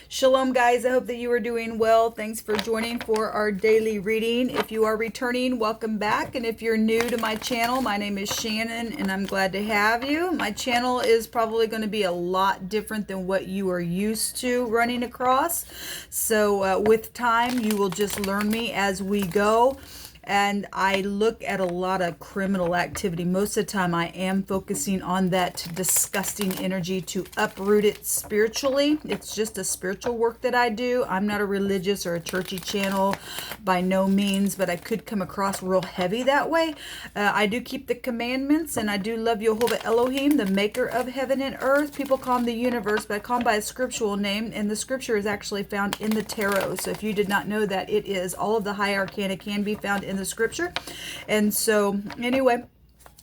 Shalom, guys. I hope that you are doing well. Thanks for joining for our daily reading. If you are returning, welcome back. And if you're new to my channel, my name is Shannon, and I'm glad to have you. My channel is probably going to be a lot different than what you are used to running across. So with time, you will just learn me as we go. And I look at a lot of criminal activity. Most of the time I am focusing on that disgusting energy to uproot it spiritually. It's just a spiritual work that I do. I'm not a religious or a churchy channel by no means, but I could come across real heavy that way. I do keep the commandments, and I do love YHVH's Elohim, the maker of heaven and earth. People call him the universe, but I call him by a scriptural name, and the scripture is actually found in the tarot. So if you did not know that, it is. All of the high arcana can be found in the scripture. And so anyway,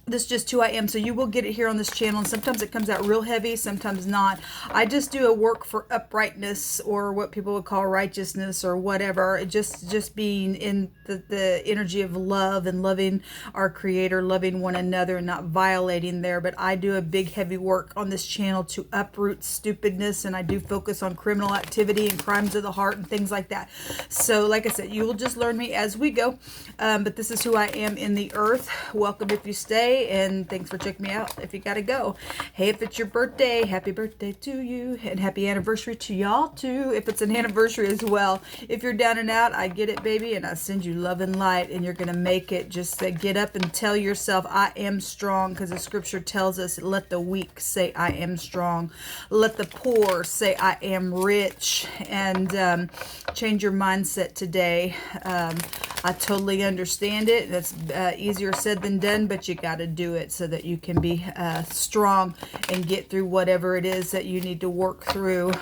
this is just who I am. So you will get it here on this channel, and sometimes it comes out real heavy, sometimes not. I just do a work for uprightness, or what people would call righteousness, or whatever. Just being in the energy of love and loving our creator, loving one another, and not violating there. But I do a big heavy work on this channel to uproot stupidness, and I do focus on criminal activity and crimes of the heart and things like that. So like I said, you will just learn me as we go. But this is who I am in the earth. Welcome if you stay. And thanks for checking me out if you gotta go. Hey, if it's your birthday, happy birthday to you, and happy anniversary to y'all too, if it's an anniversary as well. If you're down and out, I get it, baby, and I send you love and light, and you're gonna make it. Just get up and tell yourself, I am strong, because the scripture tells us, let the weak say I am strong, let the poor say I am rich. And change your mindset today. I totally understand it. That's easier said than done, but you got to do it so that you can be strong and get through whatever it is that you need to work through.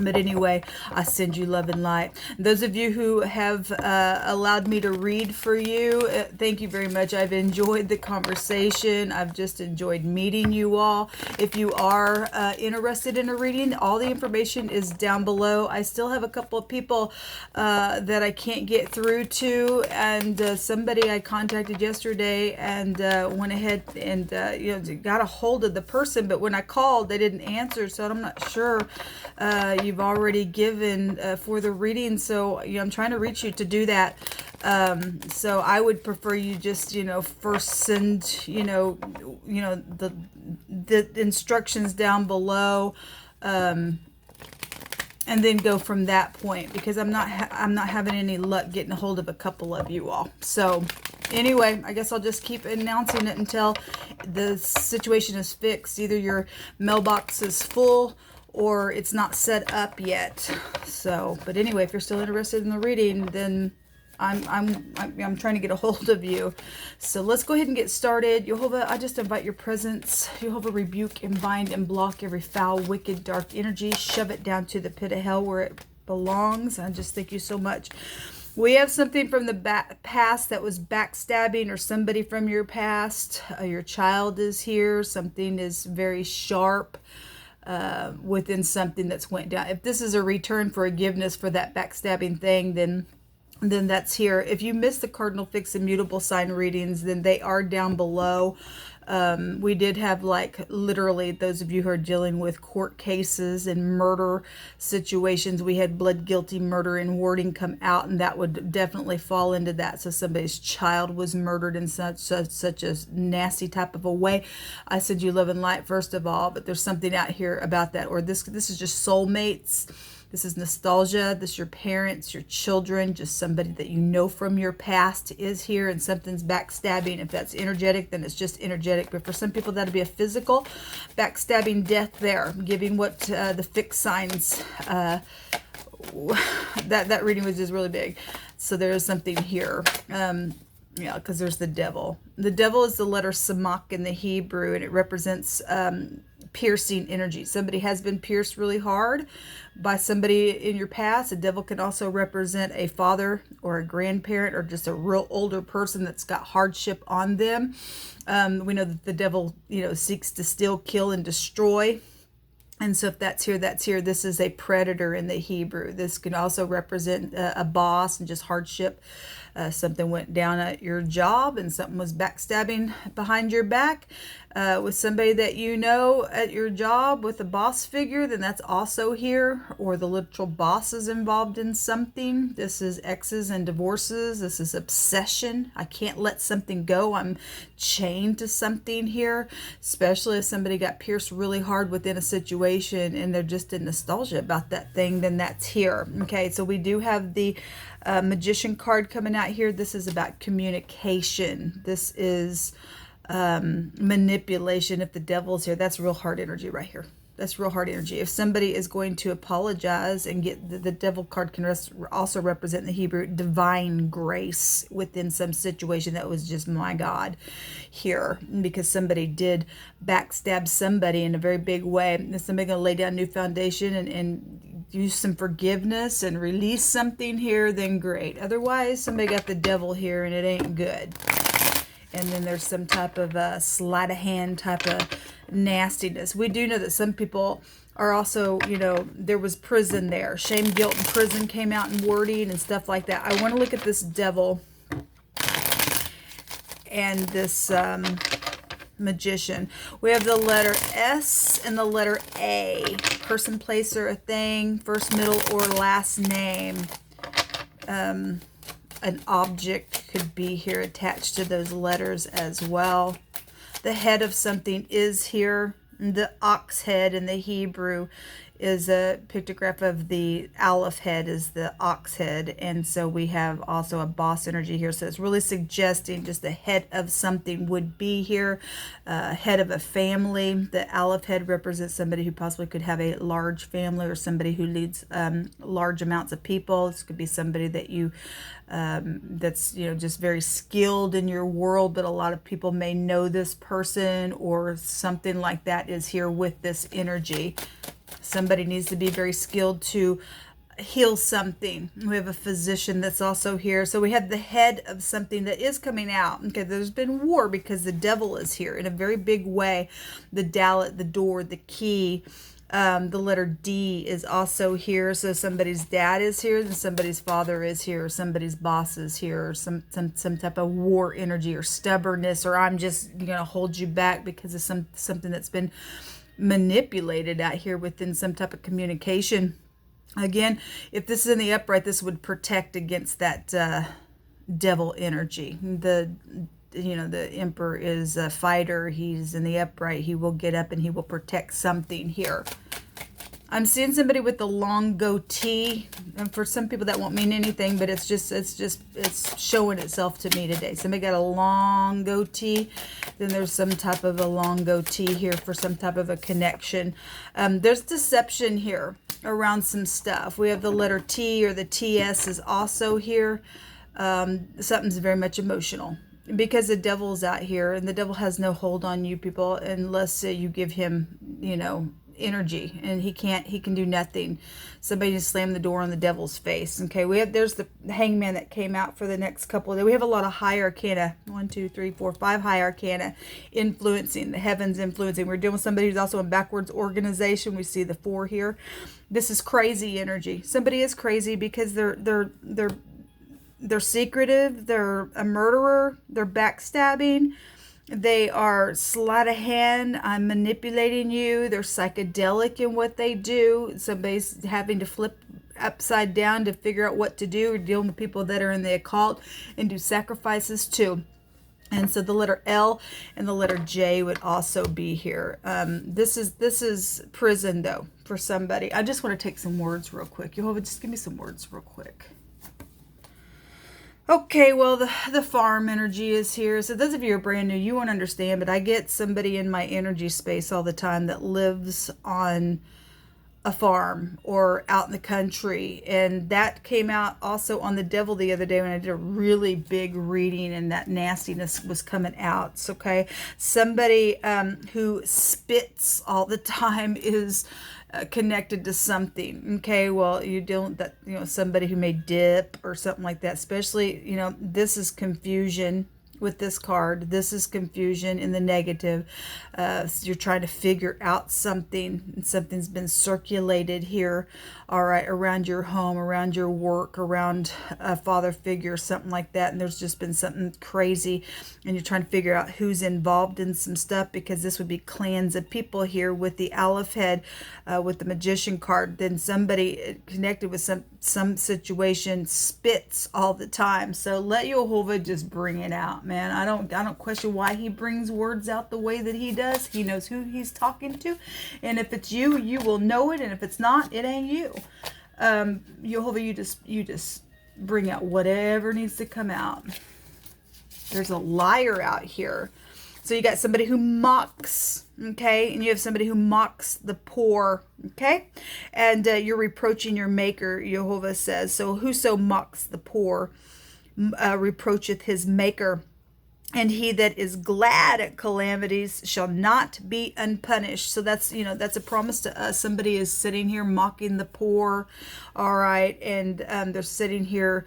But anyway, I send you love and light. Those of you who have allowed me to read for you, thank you very much. I've enjoyed the conversation. I've just enjoyed meeting you all. If you are interested in a reading, all the information is down below. I still have a couple of people that I can't get through to, and somebody I contacted yesterday and went ahead and got a hold of the person, but when I called, they didn't answer, so I'm not sure you've already given for the reading. So I'm trying to reach you to do that. So I would prefer you just first send the instructions down below, and then go from that point, because I'm not having any luck getting a hold of a couple of you all. So anyway, I guess I'll just keep announcing it until the situation is fixed. Either your mailbox is full or it's not set up yet. So, but anyway, if you're still interested in the reading, then I'm trying to get a hold of you. So let's go ahead and get started. YHVH, I just invite your presence. YHVH, rebuke and bind and block every foul, wicked, dark energy. Shove it down to the pit of hell where it belongs. I just thank you so much. We have something from the past that was backstabbing, or somebody from your past. Your child is here. Something is very sharp within something that's went down. If this is a return forgiveness for that backstabbing thing, then that's here. If you missed the cardinal fixed and mutable sign readings, then they are down below. We did have, like, literally, those of you who are dealing with court cases and murder situations, we had blood guilty murder and warding come out, and that would definitely fall into that. So somebody's child was murdered in such a nasty type of a way. I send you love and light first of all, but there's something out here about that. Or this is just soulmates. This is nostalgia. This is your parents, your children, just somebody that you know from your past is here, and something's backstabbing. If that's energetic, then it's just energetic. But for some people, that'll be a physical backstabbing, death there, giving what the fixed signs, that reading was just really big. So there's something here. Yeah, because there's the devil. The devil is the letter Samak in the Hebrew, and it represents piercing energy. Somebody has been pierced really hard by somebody in your past. The devil can also represent a father or a grandparent, or just a real older person that's got hardship on them. We know that the devil, seeks to steal, kill, and destroy. And so if that's here, that's here. This is a predator in the Hebrew. This can also represent a boss and just hardship. Something went down at your job and something was backstabbing behind your back with somebody that you know at your job with a boss figure, then that's also here. Or the literal boss is involved in something. This is exes and divorces. This is obsession. I can't let something go. I'm chained to something here, especially if somebody got pierced really hard within a situation and they're just in nostalgia about that thing, then that's here. Okay, so we do have the Magician card coming out here. This is about communication. This is manipulation. If the devil's here, that's real hard energy right here. That's real hard energy. If somebody is going to apologize and get the devil card can also represent in the Hebrew divine grace within some situation that was just, my God, here, because somebody did backstab somebody in a very big way. Is somebody going to lay down a new foundation and use some forgiveness and release something here? Then great. Otherwise, somebody got the devil here and it ain't good. And then there's some type of sleight of hand type of nastiness. We do know that some people are also, you know, there was prison there. Shame, guilt, and prison came out in wording and stuff like that. I want to look at this devil and this magician. We have the letter S and the letter A. Person, place, or a thing. First, middle, or last name. An object could be here attached to those letters as well. The head of something is here. The ox head in the Hebrew is a pictograph of the Aleph head is the ox head. And so we have also a boss energy here. So it's really suggesting just the head of something would be here. Head of a family. The Aleph head represents somebody who possibly could have a large family or somebody who leads large amounts of people. This could be somebody that you that's, you know, just very skilled in your world, but a lot of people may know this person or something like that is here with this energy. Somebody needs to be very skilled to heal something. We have a physician that's also here. So we have the head of something that is coming out. Okay, there's been war because the devil is here in a very big way. The dalet, the door, the key. The letter D is also here. So somebody's dad is here, and somebody's father is here, or somebody's boss is here, or some type of war energy or stubbornness, or I'm just going to hold you back because of something that's been manipulated out here within some type of communication. Again, if this is in the upright, this would protect against that devil energy. The emperor is a fighter. He's in the upright. He will get up and he will protect something here. I'm seeing somebody with a long goatee, and for some people that won't mean anything, but it's showing itself to me today. Somebody got a long goatee, then there's some type of a long goatee here for some type of a connection. There's deception here around some stuff. We have the letter T, or the TS is also here. Something's very much emotional, because the devil's out here, and the devil has no hold on you people unless you give him, energy, and he can do nothing. Somebody just slammed the door on the devil's face. Okay, there's the hangman that came out for the next couple of days. We have a lot of high arcana, 1, 2, 3, 4, 5 high arcana influencing the heavens, influencing. We're dealing with somebody who's also in backwards organization. We see the 4 here. This is crazy energy. Somebody is crazy because they're secretive, they're a murderer, they're backstabbing, they are sleight of hand, I'm manipulating you, they're psychedelic in what they do. Somebody's having to flip upside down to figure out what to do. We're dealing with people that are in the occult and do sacrifices too. And so the letter L and the letter J would also be here. This is prison though for somebody. I just want to take some words real quick. Jehovah, just give me some words real quick. Okay, well, the farm energy is here. So those of you who are brand new, you won't understand, but I get somebody in my energy space all the time that lives on a farm or out in the country. And that came out also on the devil the other day when I did a really big reading, and that nastiness was coming out. So, okay, somebody who spits all the time is connected to something. Okay, well, you're dealing with that, somebody who may dip or something like that. Especially, this is confusion with this card. This is confusion in the negative. So you're trying to figure out something, and something's been circulated here, all right, around your home, around your work, around a father figure, something like that, and there's just been something crazy, and you're trying to figure out who's involved in some stuff, because this would be clans of people here with the Aleph head, with the Magician card. Then somebody connected with some situation spits all the time. So let YHVH just bring it out, man. I don't question why he brings words out the way that he does. He knows who he's talking to, and if it's you, you will know it, and if it's not, it ain't you. YHVH, you just bring out whatever needs to come out. There's a liar out here. So you got somebody who mocks, okay? And you have somebody who mocks the poor, okay? And you're reproaching your maker, YHVH says. So whoso mocks the poor reproacheth his maker. And he that is glad at calamities shall not be unpunished. So that's, you know, that's a promise to us. Somebody is sitting here mocking the poor, all right? And they're sitting here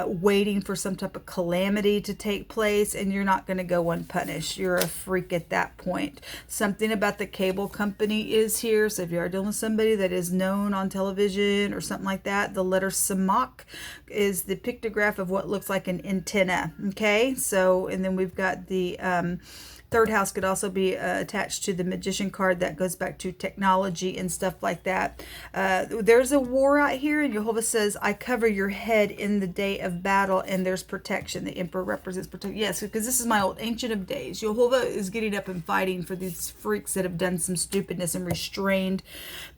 waiting for some type of calamity to take place, and you're not going to go unpunished. You're a freak at that point. Something about the cable company is here. So if you are dealing with somebody that is known on television or something like that, the letter Samak is the pictograph of what looks like an antenna. Okay, so and then we've got the third house could also be attached to the Magician card. That goes back to technology and stuff like that. There's a war out here, and YHVH says, I cover your head in the day of battle, and there's protection. The Emperor represents protection. Yes, because this is my old Ancient of Days. YHVH is getting up and fighting for these freaks that have done some stupidness and restrained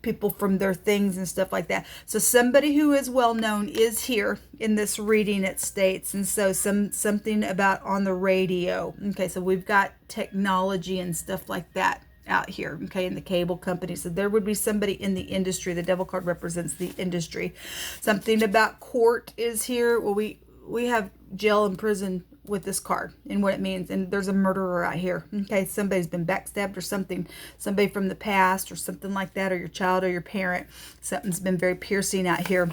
people from their things and stuff like that. So somebody who is well known is here in this reading, it states. And so something about on the radio. Okay, so we've got technology and stuff like that out here, okay, in the cable company. So there would be somebody in the industry. The devil card represents the industry. Something about court is here. Well, we have jail and prison with this card and what it means, and there's a murderer out here. Okay, somebody's been backstabbed or something, somebody from the past or something like that, or your child or your parent. Something's been very piercing out here.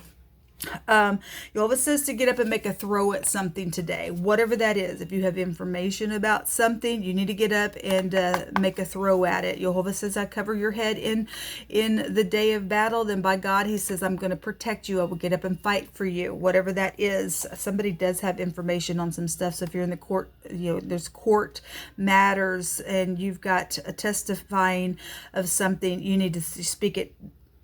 YHVH says to get up and make a throw at something today, whatever that is. If you have information about something, you need to get up and make a throw at it. YHVH says, I cover your head in the day of battle. Then by God, he says, I'm going to protect you. I will get up and fight for you, whatever that is. Somebody does have information on some stuff. So if you're in the court, you know, there's court matters and you've got a testifying of something, you need to speak it.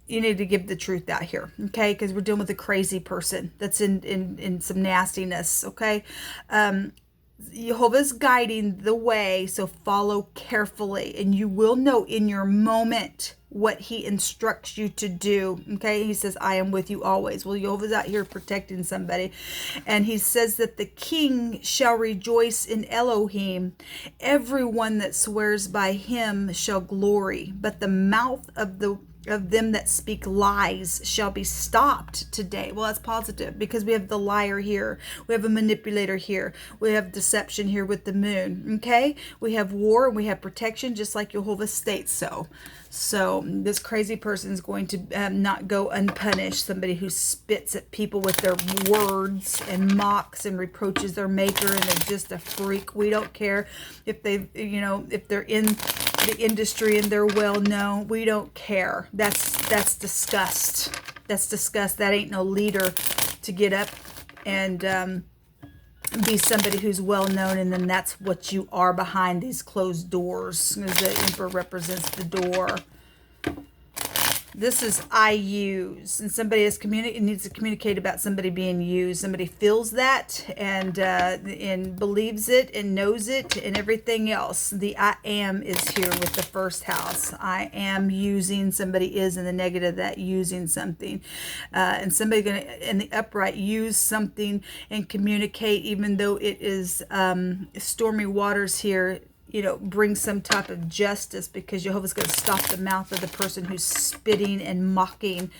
You need to give the truth out here, okay? Because we're dealing with a crazy person that's in some nastiness, okay? YHVH's guiding the way, so follow carefully, and you will know in your moment what he instructs you to do, okay? He says, I am with you always. Well, YHVH's out here protecting somebody, and he says that the king shall rejoice in Elohim. Everyone that swears by him shall glory, but the mouth of them that speak lies shall be stopped today. Well, that's positive, because we have the liar here. We have a manipulator here. We have deception here with the moon. Okay? We have war and we have protection, just like YHVH states so. So this crazy person is going to not go unpunished. Somebody who spits at people with their words and mocks and reproaches their maker, and they're just a freak. We don't care if they, you know, if they're in the industry and they're well known. We don't care. That's disgust. That's disgust. That ain't no leader to get up and be somebody who's well known, and then that's what you are behind these closed doors. The Emperor represents the door. This is I use, and somebody is needs to communicate about somebody being used. Somebody feels that and believes it and knows it and everything else. The I am is here with the first house. I am using. Somebody is in the negative, that using something, and somebody going to in the upright use something and communicate, even though it is stormy waters here. You know, bring some type of justice, because YHVH's going to stop the mouth of the person who's spitting and mocking,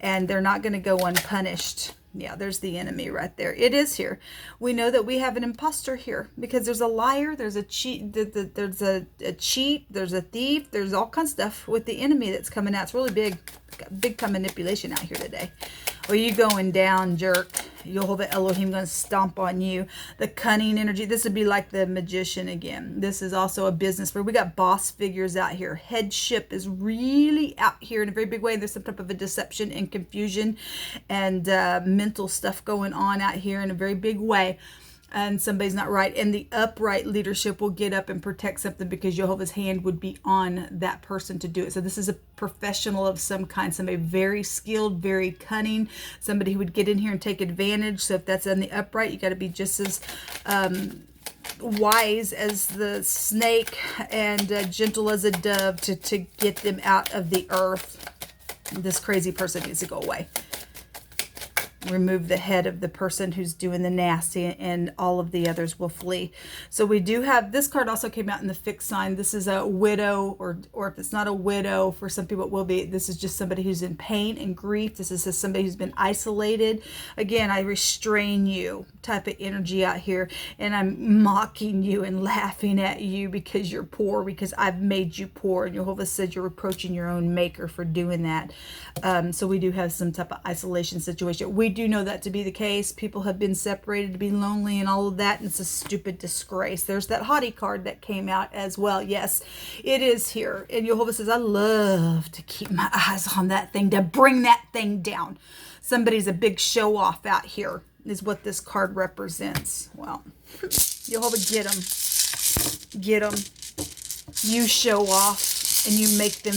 and they're not going to go unpunished. Yeah, there's the enemy right there. It is here. We know that we have an imposter here, because there's a liar, there's a cheat, there's a cheat, there's a thief, there's all kinds of stuff with the enemy that's coming out. It's really big time manipulation out here today. Well, you going down, jerk. Jehovah Elohim going to stomp on you. The cunning energy. This would be like the magician again. This is also a business where we got boss figures out here. Headship is really out here in a very big way. There's some type of a deception and confusion and mental stuff going on out here in a very big way. And somebody's not right. And the upright leadership will get up and protect something because Jehovah's hand would be on that person to do it. So this is a professional of some kind, somebody very skilled, very cunning, somebody who would get in here and take advantage. So if that's in the upright, you got to be just as wise as the snake and gentle as a dove to get them out of the earth. This crazy person needs to go away. Remove the head of the person who's doing the nasty, and all of the others will flee. So we do have, this card also came out in the fixed sign. This is a widow, or if it's not a widow, for some people it will be. This is just somebody who's in pain and grief. This is somebody who's been isolated. Again, I restrain you type of energy out here, and I'm mocking you and laughing at you because you're poor, because I've made you poor. And Jehovah said you're reproaching your own maker for doing that. So we do have some type of isolation situation. We do know that to be the case. People have been separated, to be lonely and all of that, and it's a stupid disgrace. There's that haughty card that came out as well. Yes, it is here. And Jehovah says, I love to keep my eyes on that thing, to bring that thing down. Somebody's a big show off out here is what this card represents. Well, Jehovah, get them. Get them. You show off and you make them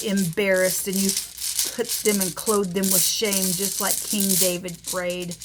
embarrassed, and you put them and clothe them with shame, just like King David prayed.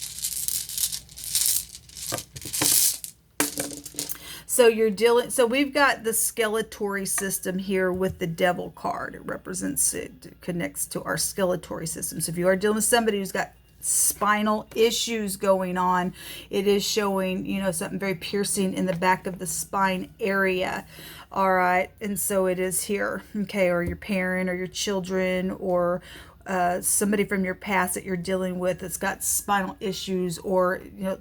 So you're dealing, so we've got the skeletory system here with the devil card. It represents, it connects to our skeletory system. So if you are dealing with somebody who's got spinal issues going on, it is showing, you know, something very piercing in the back of the spine area. All right, and so it is here, okay, or your parent or your children or somebody from your past that you're dealing with that's got spinal issues, or you know,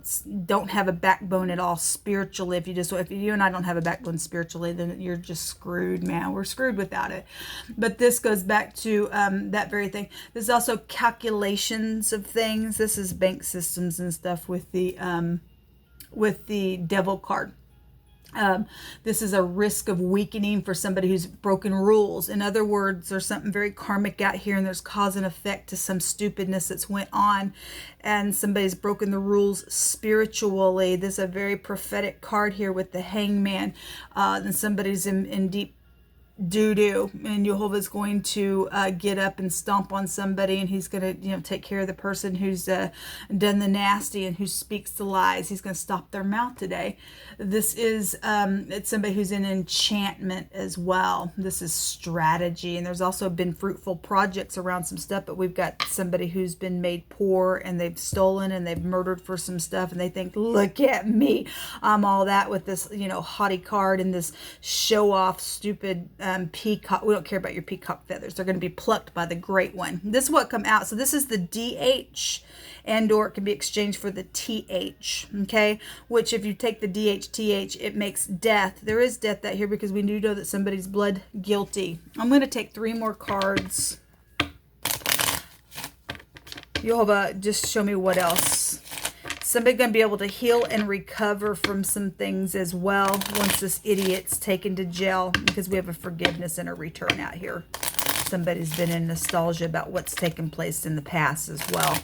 don't have a backbone at all spiritually. If you and I don't have a backbone spiritually, then you're just screwed, man. We're screwed without it. But this goes back to that very thing. There's also calculations of things. This is bank systems and stuff with the devil card. This is a risk of weakening for somebody who's broken rules. In other words, there's something very karmic out here, and there's cause and effect to some stupidness that's went on, and somebody's broken the rules spiritually. This is a very prophetic card here with the Hangman. And somebody's in deep doo-doo, and Jehovah's going to get up and stomp on somebody, and he's going to, you know, take care of the person who's done the nasty and who speaks the lies. He's going to stop their mouth today. This is it's somebody who's in enchantment as well. This is strategy, and there's also been fruitful projects around some stuff, but we've got somebody who's been made poor, and they've stolen and they've murdered for some stuff, and they think, look at me, I'm all that, with this, you know, haughty card and this show off stupid peacock. We don't care about your peacock feathers. They're going to be plucked by the great one. This is what come out. So this is the DH, and or it can be exchanged for the TH, okay, which if you take the DH, it makes death. There is death out here because we do know that somebody's blood guilty. I'm going to take 3 more cards. Jehovah, just show me what else. Somebody going to be able to heal and recover from some things as well once this idiot's taken to jail, because we have a forgiveness and a return out here. Somebody's been in nostalgia about what's taken place in the past as well.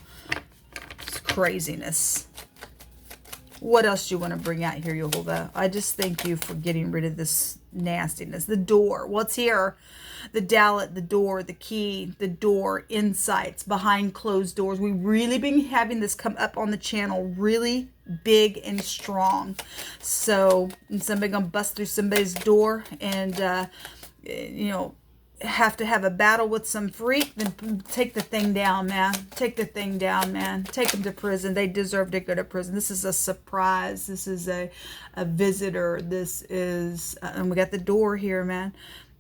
It's craziness. What else do you want to bring out here, Jehovah? I just thank you for getting rid of this nastiness. The door. What's here? The dowlet, the door, the key, the door, insights, behind closed doors. We've really been having this come up on the channel really big and strong. So somebody gonna bust through somebody's door and, you know, have to have a battle with some freak, then take the thing down, man. Take the thing down, man. Take them to prison. They deserve to go to prison. This is a surprise. This is a visitor. This is, and we got the door here, man,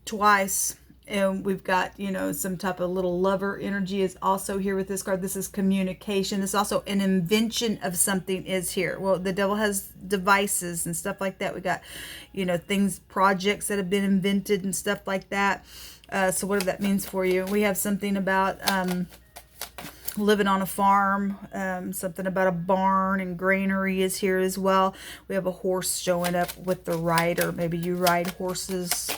twice. And we've got, you know, some type of little lover energy is also here with this card. This is communication. This is also an invention of something is here. Well, the devil has devices and stuff like that. We got, you know, things, projects that have been invented and stuff like that. So whatever that means for you. We have something about living on a farm. Something about a barn and granary is here as well. We have a horse showing up with the rider. Maybe you ride horses.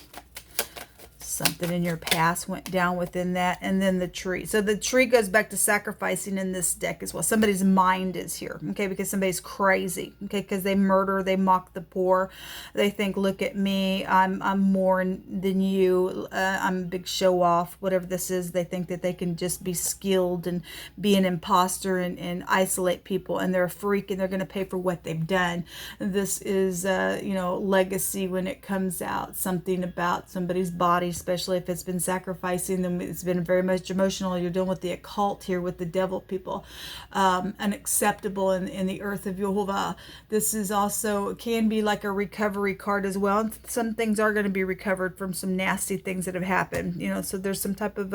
Something in your past went down within that. And then the tree. So the tree goes back to sacrificing in this deck as well. Somebody's mind is here, okay, because somebody's crazy, okay, because they murder, they mock the poor. They think, look at me, I'm more than you, I'm a big show off, whatever this is. They think that they can just be skilled and be an imposter and isolate people, and they're a freak, and they're going to pay for what they've done. This is, you know, legacy when it comes out. Something about somebody's body, especially if it's been sacrificing them, it's been very much emotional. You're dealing with the occult here with the devil people. Unacceptable in the earth of YHVH. This is also, can be like a recovery card as well. Some things are going to be recovered from some nasty things that have happened, you know, so there's some type of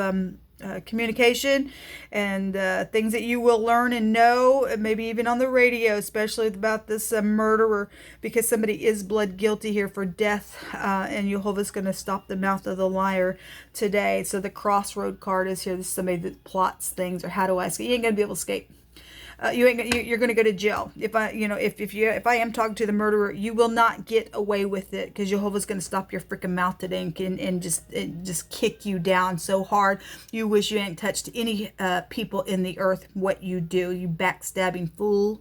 communication and things that you will learn and know, maybe even on the radio, especially about this murderer, because somebody is blood guilty here for death, and YHVH's going to stop the mouth of the liar today. So the crossroad card is here. This is somebody that plots things, or how do I escape? You ain't going to be able to escape. You're going to go to jail. If I am talking to the murderer, you will not get away with it, because YHVH's going to stop your freaking mouth today and just kick you down so hard you wish you hadn't touched any people in the earth. What you do, you backstabbing fool.